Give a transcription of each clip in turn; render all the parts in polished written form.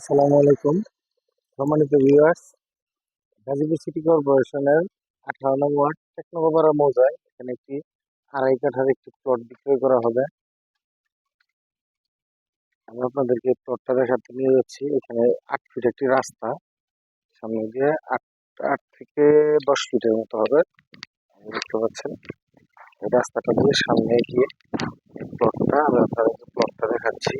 আসসালামু আলাইকুম। সম্মানিত ভিউয়ার্স, গাজীপুর সিটি কর্পোরেশনের 18 নং ওয়ার্ড টেকনোপাড়া মৌজায় এখানে একটি 2.5 কাঠার একটি প্লট বিক্রয় করা হবে। আমি আপনাদেরকে প্লটটা দেখাতে নিয়ে যাচ্ছি। এখানে 8 ফিট একটি রাস্তা, সামনে দিয়ে 8 থেকে 10 ফিটের মতো হবে। দেখতে পাচ্ছেন এই রাস্তাটা দিয়ে সামনে গিয়ে প্লটটা, আমি আপনাদেরকে প্লটটা দেখাচ্ছি।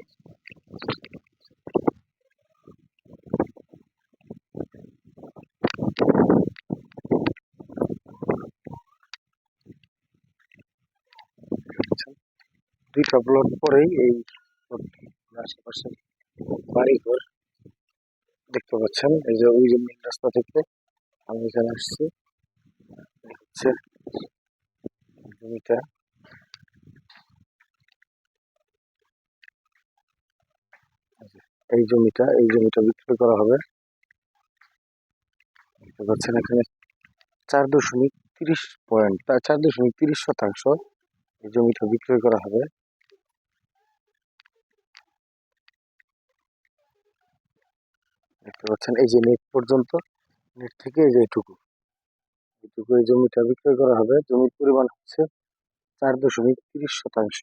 দুইটা প্লট পরেই এই প্লটটি, আশেপাশে বাড়িঘর দেখতে পাচ্ছেন। এই যে ওই যে মেন রাস্তা থেকে আমি এখানে আসছি, হচ্ছে জমিটা, এই জমিটা বিক্রয় করা হবে। দেখতে পাচ্ছেন এখানে 4.30 এই জমিটা বিক্রয় করা হবে। দেখতে পাচ্ছেন এই যে নেট পর্যন্ত, নেট থেকে এই যে এইটুকু এই জমিটা বিক্রয় করা হবে। জমির পরিমাণ হচ্ছে 4.30 শতাংশ।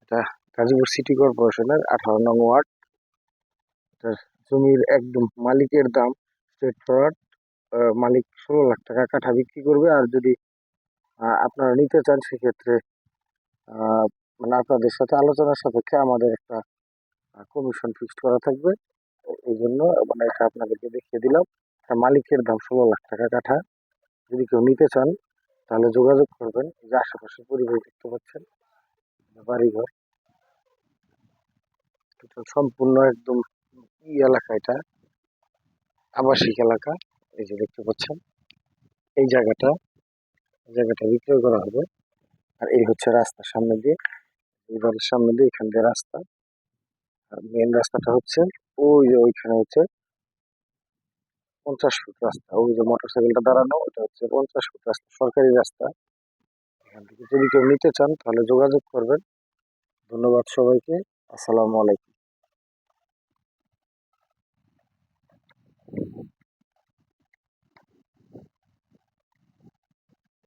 এটা গাজীপুর সিটি কর্পোরেশনের 18 নং ওয়ার্ড। এটার জমির একদম মালিকের দাম স্ট্রেট ফরওয়ার্ড, মালিক 16 লাখ টাকা কাঠা বিক্রি করবে। আর যদি আপনারা নিতে চান সেক্ষেত্রে মানে আপনাদের সাথে আলোচনার সাপেক্ষে আমাদের একটা কমিশন ফিক্সড করা থাকবে। এই জন্য মানে এটা আপনাদেরকে দেখিয়ে দিলাম। মালিকের দাম 16 লাখ টাকা কাঠা। যদি কেউ নিতে চান তাহলে যোগাযোগ করবেন। এই যে আশেপাশে পরিবেশ দেখতে পাচ্ছেন, বাড়িঘর, এটা সম্পূর্ণ একদম এলাকা, এটা আবাসিক এলাকা। এই যে দেখতে পাচ্ছেন এই জায়গাটা বিক্রয় করা হবে। আর এই হচ্ছে রাস্তা সামনে দিয়ে, এই বাড়ির সামনে দিয়ে এখান দিয়ে রাস্তা। আর মেন রাস্তাটা হচ্ছে ওই যে ওইখানে হচ্ছে 50 ফুট রাস্তা। ওই যে মোটরসাইকেলটা দাঁড়ানো, ওটা হচ্ছে 50 ফুট রাস্তা, সরকারি রাস্তা। এখান থেকে যদি কেউ নিতে চান তাহলে যোগাযোগ করবেন। ধন্যবাদ সবাইকে। আসসালামু আলাইকুম।